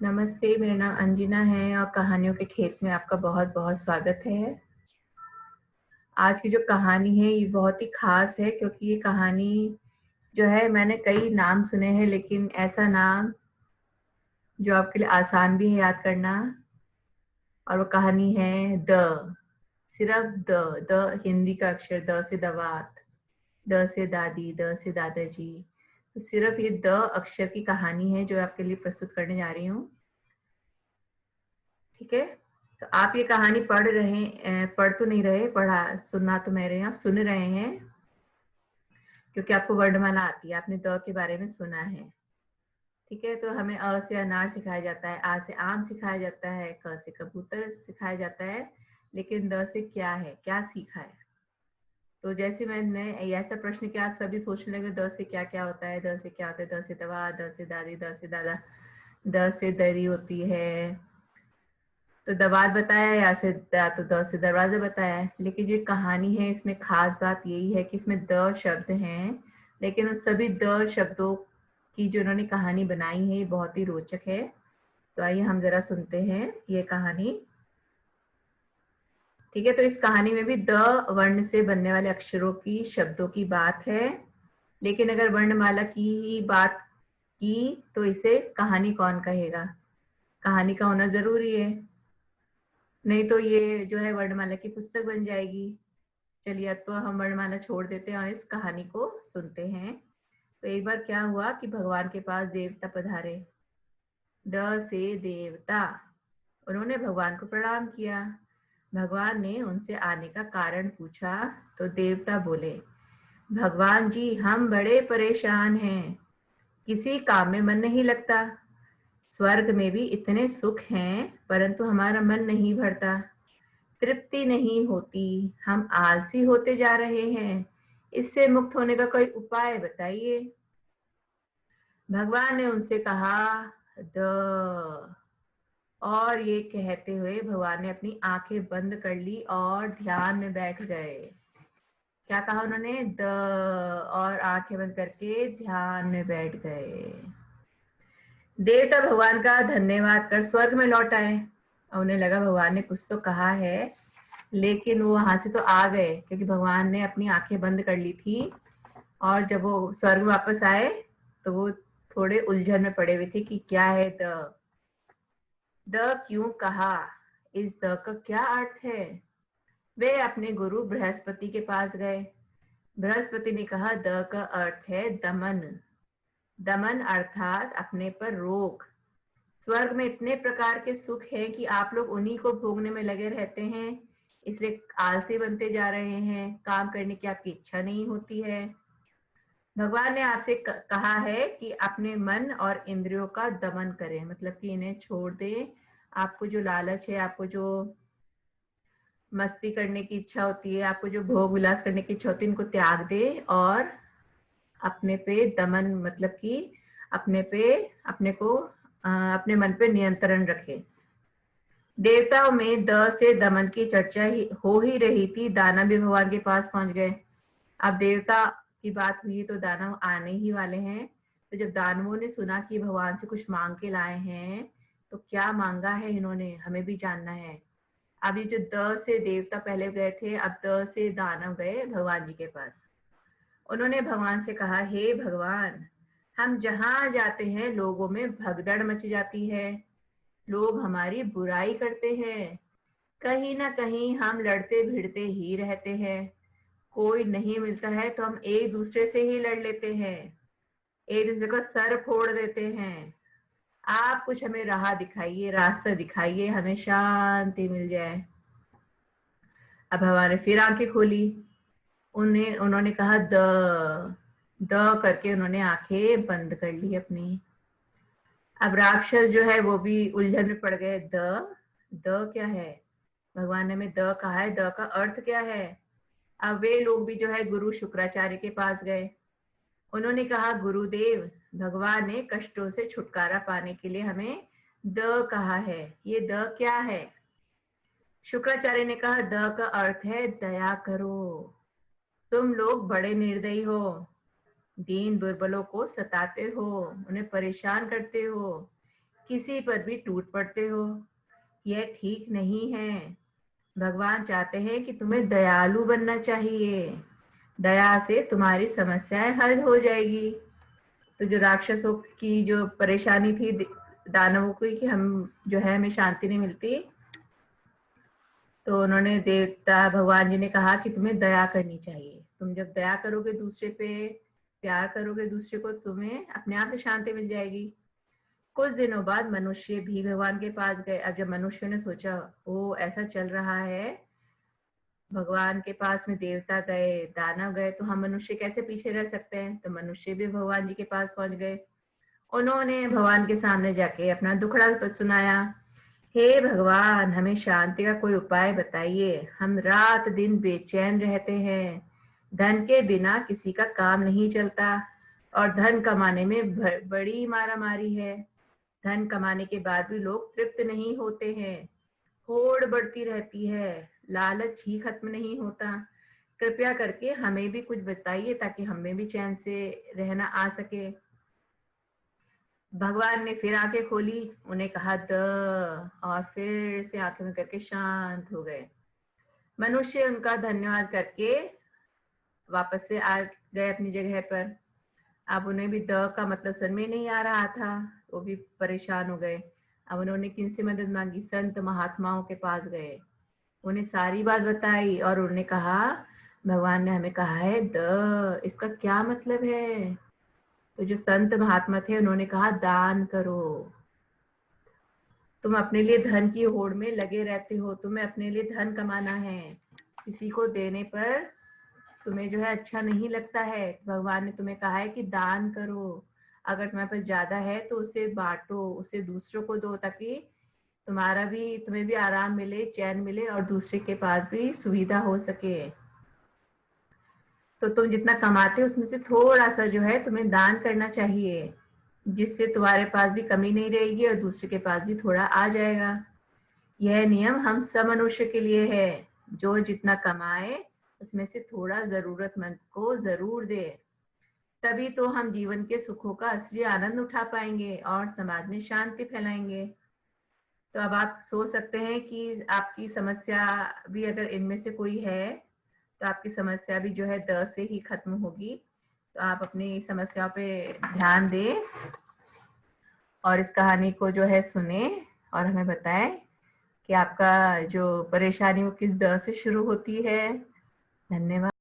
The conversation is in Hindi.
नमस्ते, मेरा नाम अंजना है और कहानियों के खेत में आपका बहुत-बहुत स्वागत है। आज की जो कहानी है ये बहुत ही ख़ास है क्योंकि ये कहानी जो है मैंने कई नाम सुने हैं लेकिन ऐसा नाम जो आपके लिए आसान भी है याद करना और वो कहानी है सिर्फ़ द हिंदी का अक्षर द से दवात, द से दादी, द से दादाजी। तो सिर्फ़ ये द अक्षर की कहानी है जो आपके लिए प्रस्तुत करने जा रही हूँ। ठीक है? तो आप ये कहानी पढ़ तो नहीं रहे, सुनना तो मैं रही हूँ, आप सुन रहे हैं क्योंकि आपको वर्णमाला आती है, आपने द के बारे में सुना है। ठीक है? तो हमें अ से अनार सिखाया जाता है, आ से आम सिखाया जाता है, क से कबूतर सिखाया जाता है, लेकिन द से क्या है, क्या सीखा है? तो जैसे मैंने ऐसा प्रश्न किया आप सभी सोचने लगे द से क्या-क्या होता है, द से क्या होता है, द से दवा, द से दादी, द से दादा, द से दरी होती है, तो दवात बताया तो द से दरवाजा बताया है, लेकिन जो कहानी है इसमें खास बात यही है कि इसमें द शब्द हैं, लेकिन उस सभी द शब्दों की जो उन्होंने कहानी बनाई है ये बहुत ही रोचक है। तो आइए हम जरा सुनते हैं ये कहानी। ठीक है, तो इस कहानी में भी द वर्ण से बनने वाले अक्षरों की शब्दों की बात है, लेकिन अगर वर्णमाला की ही बात की तो इसे कहानी कौन कहेगा? कहानी का होना जरूरी है, नहीं तो ये जो है वर्णमाला की पुस्तक बन जाएगी। चलिए अब तो हम वर्णमाला छोड़ देते हैं और इस कहानी को सुनते हैं। तो एक बार क्या हुआ कि भगवान के पास देवता पधारे। द से देवता, उन्होंने भगवान को प्रणाम किया। भगवान ने उनसे आने का कारण पूछा तो देवता बोले, भगवान जी हम बड़े परेशान हैं, किसी काम में मन नहीं लगता। स्वर्ग में भी इतने सुख हैं परंतु हमारा मन नहीं भरता, तृप्ति नहीं होती, हम आलसी होते जा रहे हैं, इससे मुक्त होने का कोई उपाय बताइए। भगवान ने उनसे कहा द, और ये कहते हुए भगवान ने अपनी आंखें बंद कर ली और ध्यान में बैठ गए। क्या कहा उन्होंने? द, और आंखें बंद करके ध्यान में बैठ गए। देवता भगवान का धन्यवाद कर स्वर्ग में लौट आए। उन्हें लगा भगवान ने कुछ तो कहा है, लेकिन वो वहां से तो आ गए क्योंकि भगवान ने अपनी आंखें बंद कर ली थी। और जब वो स्वर्ग में वापस आए तो वो थोड़े उलझन में पड़े हुए थे कि क्या है द क्यों कहा, इस द का क्या अर्थ है। वे अपने गुरु बृहस्पति के पास गए। बृहस्पति ने कहा द का अर्थ है दमन। दमन अर्थात अपने पर रोक। स्वर्ग में इतने प्रकार के सुख हैं कि आप लोग उन्हीं को भोगने में लगे रहते हैं, इसलिए आलसी बनते जा रहे हैं, काम करने की आपकी इच्छा नहीं होती है। भगवान ने आपसे कहा है कि अपने मन और इंद्रियों का दमन करें, मतलब कि इन्हें छोड़ दें। आपको जो लालच है, आपको जो मस्ती करने की इच्छा होती है, आपको जो भोग विलास करने की इच्छा होती है, इनको त्याग दें और अपने पे दमन, मतलब कि अपने पे अपने को अपने मन पे नियंत्रण रखें। देवताओं में द से दमन की चर्चा हो ही रही थी, दानव भी भगवान के पास पहुंच गए। अब देवता की बात हुई तो दानव आने ही वाले हैं। तो जब दानवों ने सुना कि भगवान से कुछ मांग के लाए हैं तो क्या मांगा है इन्होंने, हमें भी जानना है। अब ये जो द से देवता पहले गए थे, अब द से दानव गए भगवान जी के पास। उन्होंने भगवान से कहा, हे भगवान, हम जहां जाते हैं लोगों में भगदड़ मच जाती है, लोग हमारी बुराई करते हैं, कहीं ना कहीं हम लड़ते भिड़ते ही रहते हैं, कोई नहीं मिलता है तो हम एक दूसरे से ही लड़ लेते हैं, एक दूसरे का सर फोड़ देते हैं। आप कुछ हमें राह दिखाइए, रास्ता दिखाइए, हमें शांति मिल जाए। अब भगवान ने फिर आंखें खोली। उन्होंने कहा द करके उन्होंने आंखें बंद कर ली अपनी। अब राक्षस जो है वो भी उलझन में पड़ गए। द क्या है? भगवान ने हमें द कहा है, द का अर्थ क्या है? अब वे लोग भी जो है गुरु शुक्राचार्य के पास गए। उन्होंने कहा, गुरुदेव, भगवान ने कष्टों से छुटकारा पाने के लिए हमें द कहा है, ये द क्या है? शुक्राचार्य ने कहा, द का अर्थ है दया करो। तुम लोग बड़े निर्दयी हो, दीन दुर्बलों को सताते हो, उन्हें परेशान करते हो, किसी पर भी टूट पड़ते हो। यह ठीक नहीं है। भगवान चाहते हैं कि तुम्हें दयालु बनना चाहिए। दया से तुम्हारी समस्याएं हल हो जाएगी। तो जो राक्षसों की जो परेशानी थी दानवों की कि हम जो है हमें शांति नहीं मिलती, तो उन्होंने देवता भगवान जी ने कहा कि तुम्हें दया करनी चाहिए। तुम जब दया करोगे दूसरे पे, प्यार करोगे दूसरे को, तुम्हें अपने आप से शांति मिल जाएगी। कुछ दिनों बाद मनुष्य भी भगवान के पास गए। अब जब मनुष्य ने सोचा ओ ऐसा चल रहा है, भगवान के पास में देवता गए, दानव गए, तो हम मनुष्य कैसे पीछे रह सकते हैं। तो मनुष्य भी भगवान जी के पास पहुंच गए। उन्होंने भगवान के सामने जाके अपना दुखड़ा सुनाया। हे भगवान, हमें शांति का कोई उपाय बताइए। हम रात दिन बेचैन रहते हैं। धन के बिना किसी का काम नहीं चलता और धन कमाने में बड़ी मारामारी है। धन कमाने के बाद भी लोग तृप्त नहीं होते हैं। होड़ बढ़ती रहती है। लालच ही खत्म नहीं होता। कृपया करके हमें भी कुछ बताइए ताकि हमें भी चैन से रहना आ सके। भगवान ने फिर आंखें खोली, उन्हें कहा द, और फिर से आंखें बंद करके शांत हो गए। मनुष्य उनका धन्यवाद करके वापस से आ गए अपनी जगह पर। अब उन्हें भी द का मतलब समझ में नहीं आ रहा था, वो भी परेशान हो गए। अब उन्होंने किनसे मदद मांगी? संत महात्माओं के पास गए, उन्हें सारी बात बताई और उन्होंने कहा भगवान ने हमें कहा है द, इसका क्या मतलब है? तो जो संत महात्मा थे उन्होंने कहा दान करो। तुम अपने लिए धन की होड़ में लगे रहते हो, तुम्हें अपने लिए धन कमाना है, किसी को देने पर तुम्हें जो है अच्छा नहीं लगता है। भगवान ने तुम्हें कहा है कि दान करो। अगर तुम्हारे पास ज्यादा है तो उसे बांटो, उसे दूसरों को दो, ताकि तुम्हें भी आराम मिले, चैन मिले और दूसरे के पास भी सुविधा हो सके। तो तुम जितना कमाते हो उसमें से थोड़ा सा जो है तुम्हें दान करना चाहिए, जिससे तुम्हारे पास भी कमी नहीं रहेगी और दूसरे के पास भी थोड़ा आ जाएगा। यह नियम हम सब मनुष्य के लिए है। जो जितना कमाए उसमें से थोड़ा जरूरतमंद को जरूर दे। तभी तो हम जीवन के सुखों का असली आनंद उठा पाएंगे और समाज में शांति फैलाएंगे। तो अब आप सोच सकते हैं कि आपकी समस्या भी अगर इनमें से कोई है, तो आपकी समस्या भी जो है द से ही खत्म होगी। तो आप अपनी समस्याओं पे ध्यान दें और इस कहानी को जो है सुने और हमें बताएं कि आपका जो परेशानी वो किस द से शुरू होती है। धन्यवाद।